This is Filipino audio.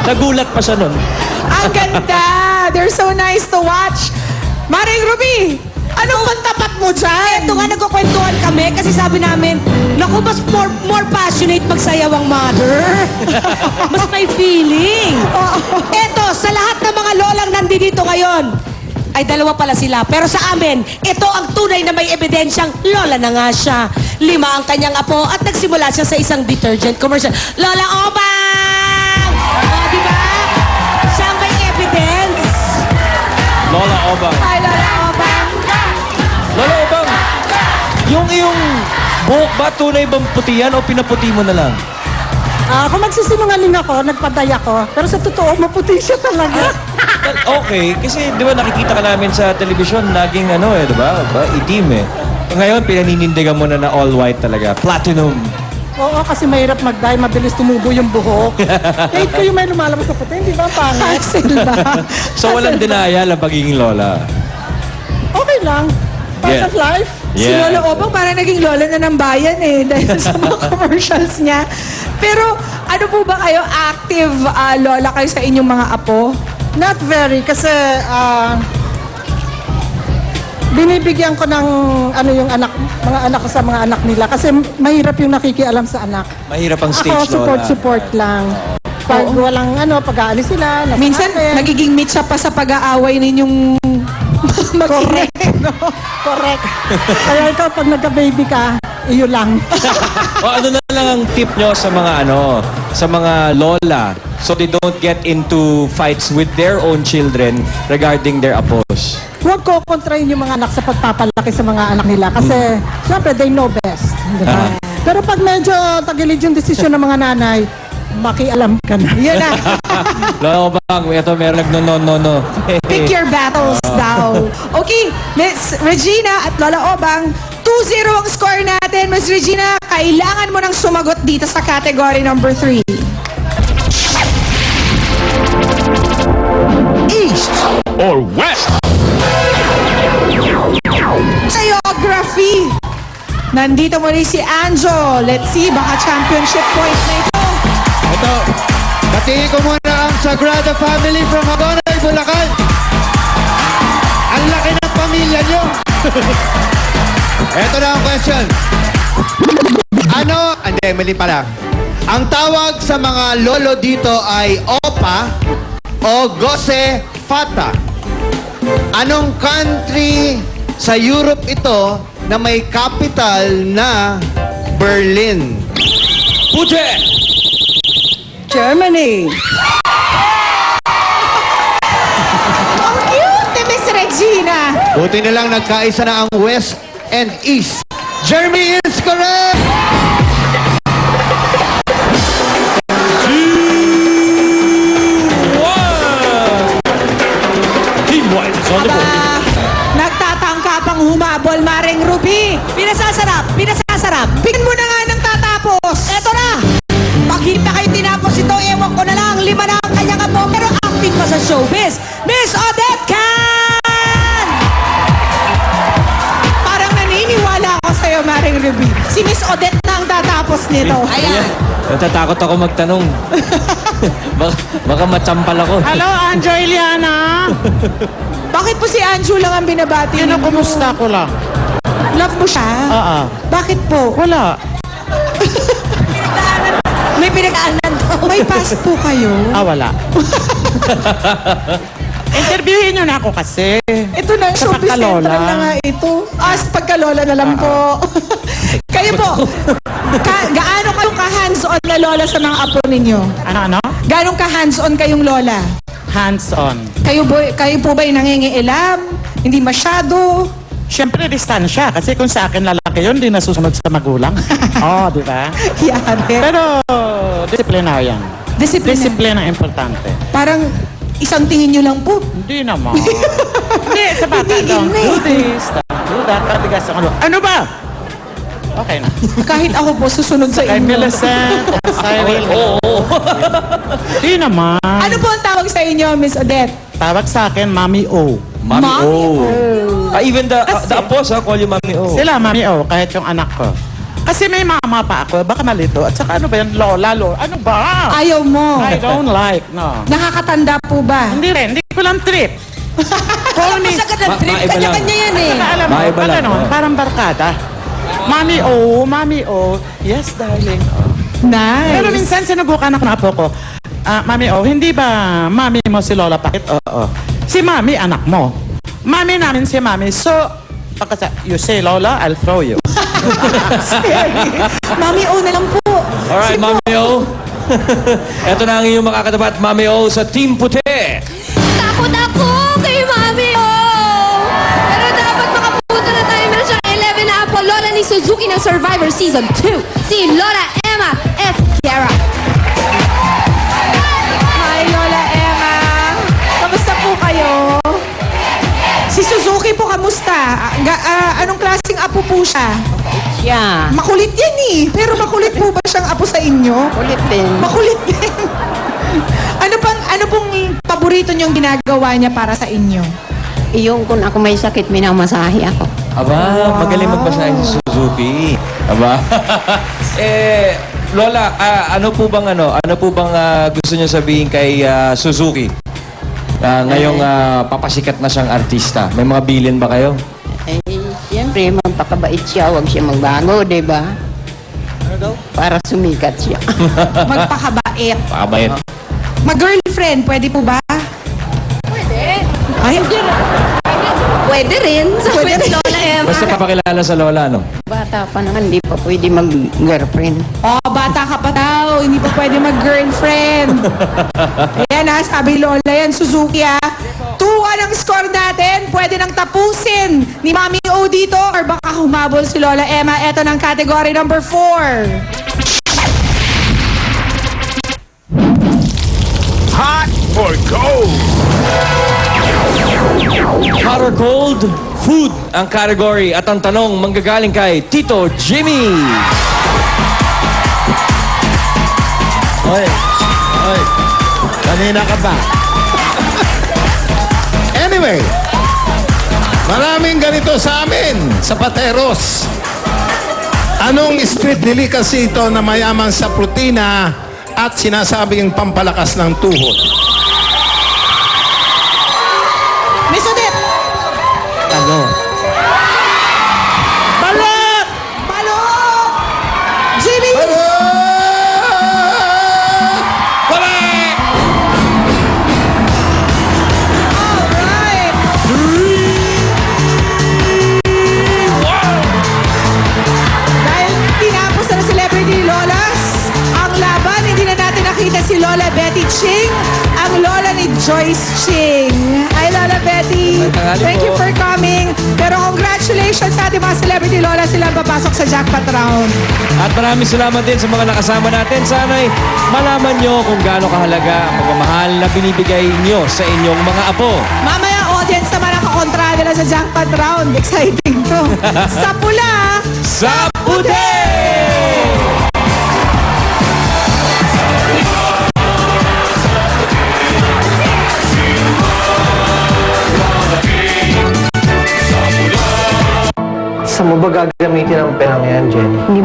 Nagulat pa siya nun. Ang ganda! They're so nice to watch. Maring Ruby, anong pantapat mo dyan? Ito nga, nagkukwentuhan kami kasi sabi namin, naku, mas more passionate magsayaw ang mother. Mas may feeling. Ito, sa lahat ng mga lolang nandito ngayon, ay dalawa pala sila. Pero sa amin, ito ang tunay na may ebidensyang lola na nga siya. 5 ang kanyang apo at nagsimula siya sa isang detergent commercial. Lola Obang! O, diba? Siya ang may evidence. Lola Obang. Hi, Lola Obang. Lola Obang, yung iyong buhok ba tunay bang puti yan o pinaputi mo na lang? Kung magsisinungaling ako, nagpaday ako. Pero sa totoo, maputi siya talaga. Okay, kasi di ba nakikita ka namin sa telebisyon, naging di ba? Itim eh. Ngayon, pinaninindigan mo na all white talaga. Platinum. Oo, kasi mahirap mag-dye, mabilis tumubo yung buhok. Kahit kayo may lumalabas na puti, hindi ba pangit? Axel ba? So walang denial ang pagiging lola. Okay lang. Part Yeah. of life. Si Lola Obang parang naging lola na ng bayan eh dahil sa mga commercials niya. Pero ano po ba kayo? Active lola kayo sa inyong mga apo? Not very, kasi binibigyan ko ng yung mga anak ko sa mga anak nila. Kasi mahirap yung nakikialam sa anak. Mahirap ang stage Ako, lola. support lang. Pag walang pag-aalis sila, nasa Minsan akin. nagiging mitsa pa sa pag-aaway ninyong Correct. Correct. Kaya ikaw, pag nagka-baby ka, iyo lang. O ano na lang ang tip nyo sa mga sa mga lola so they don't get into fights with their own children regarding their apos? Huwag ko kontrahin yung mga anak sa pagpapalaki sa mga anak nila. Kasi, syempre, they know best. Diba? Pero pag medyo tagilid yung desisyon ng mga nanay, makialam ka na. Yun na. Lola Obang, ito meron nagno-no. Pick your battles daw. Okay, Miss Regina at Lola Obang, 2-0 ang score natin. Miss Regina, kailangan mo nang sumagot dito sa category number 3. East or West? Geography. Nandito muli si Anjo. Let's see, baka championship point na ito. Ito, batiin ko muna ang Sagrada Family from Hagonay, Bulacan. Ang laki ng pamilya nyo. Ito na ang question. Hindi, mali pala. Ang tawag sa mga lolo dito ay Opa o Gose Fata. Anong country sa Europe ito na may capital na Berlin? Puje! Germany. Ang cute ni Miss Regina. Buti na lang nagkaisa na ang West and East. Jeremy is correct! Team White is on the board. Nagtatangka pang humabol, Maring Ruby. Pinasasarap. Bigyan mo na nga ng tatapos. Eto na. Pag hindi pa kayo tinapos ito, ewan ko na lang. 5 na ang kanyang apo, pero acting pa sa showbiz. Miss Odette Can! Parang naniniwala ako sa'yo, Maring Ruby. Si Miss Odette na ang tatapos nito. Ayan. Natatakot ako magtanong. baka matsampal ako. Hello, Angeliana. Bakit po si Anju lang ang binabati Yun ang ninyo? kumusta ko lang. Love mo siya? Oo. Bakit po? Wala. May pinag-aanan daw. May pass po kayo? Wala. Interviewin nyo na ako kasi. Ito na, Sa showbiz pagkalola. central na nga ito. Pagkalola na lang po. Kayo po, gaano kayo ka-hands-on na lola sa mga apo ninyo? Ano? Gaano ka-hands-on kayong lola? Hands-on. Kayo po ba yung nangingialam? Hindi masyado? Siyempre, distansya. Kasi kung sa akin lalaki yun, di nasusunod sa magulang. Di ba? Yari. Pero, disciplinarian. Disiplina. Disiplina ang importante. Parang isang tingin nyo lang po. Hindi naman. Hindi, sa bata Hindi, daw. hindi. Do this, do that, katigas ang ulo. Ano ba? Okay na. Kahit ako po susunod sa Kay inyo. Millicent, Cyril. Hindi naman. Ano po ang tawag sa inyo, Miss Odette? Tawag sa akin, Mami O. Mami O. Even the apos call you Mami O. Sila, Mami O, kahit yung anak ko. Kasi may mama pa ako, baka malito. At saka ano ba yan, lola, ano ba? Ayaw mo. I don't like, no. Nakakatanda po ba? Hindi rin, hindi ko lang trip. Mas agad ang trip, maiba lang. kanya-kanya yan eh. Saka alam mo, Maiba lang, ano, oh. parang barkada. Mami, yes, darling. Nice. Pero minsan sinubukan ako na po ko, Mami, hindi ba mami mo si Lola Pakit? Oo. Si Mami, anak mo. Mami namin si Mami. So, pagka you say Lola, I'll throw you. Mami, na lang po. Alright, Mami O. Ito na ang iyong makakatapat, Mami O, sa Team Puti. Takot ako kay Mami, oh! Pero dapat makapunta na tayo meron siyang 11 na apo, Lola ni Suzuki ng Survivor Season 2, si Lola Emma F. Guerra. Hi, Lola Emma. Kamusta po kayo? Si Suzuki po, kamusta? Anong klaseng apo po siya? Siya. Makulit yan eh. Pero makulit po ba siyang apo sa inyo? Kulit din. Makulit din. ano pong paborito niyong ginagawa niya para sa inyo? Yung kung ako may sakit, minamasahe ako. Aba, magaling magbasahe si Suzuki. Aba. Lola, ano po bang gusto niyo sabihin kay Suzuki? Ngayong papasikat na siyang artista. May mga bilin ba kayo? Eh, siyempre, magpakabait siya. Huwag siya magbago, di ba? Para sumikat siya. Magpakabait. Pakabayad. Mag-girlfriend, pwede po ba? Pwede. Ay, Pwede rin. Sabi ni Lola Emma. Basta papakilala sa Lola, no? Bata pa naman, di pa pwede mag-girlfriend. oh, bata ka pa daw. Hindi pa pwede mag-girlfriend. Ayan ha, sabi Lola yan, Suzuki ha. 2-1 ang score natin. Pwede nang tapusin ni Mami O dito or baka humabol si Lola Emma. Ito ng category number 4. Hot or cold? Hot or cold? Food ang category at ang tanong manggagaling kay Tito Jimmy. Oy, kanina ka pa. Anyway, maraming ganito sa amin, sa Pateros. Anong street delicacy ito na mayaman sa protina at sinasabing pampalakas ng tuhod? Miss Odette! Ano? Balot! Balot! Jimmy! Alright! Dahil tinapos na ng Celebrity Lolas, ang laban, hindi na natin nakita si Lola Betty Ching, ang lola ni Joyce Ching. Hi, Lola Betty. Tanghali Thank you po. for coming. Pero congratulations sa ating mga Celebrity Lola, sila ang papasok sa jackpot round. At maraming salamat din sa mga nakasama natin. Sana'y malaman nyo kung gaano kahalaga ang pagmamahal na binibigay nyo sa inyong mga apo. Mamaya, audience naman ang kakontra nila sa jackpot round. Exciting to. Sa pula, Sa puti! Saan mo ba gagamitin ang perang yan, Jenny? Hindi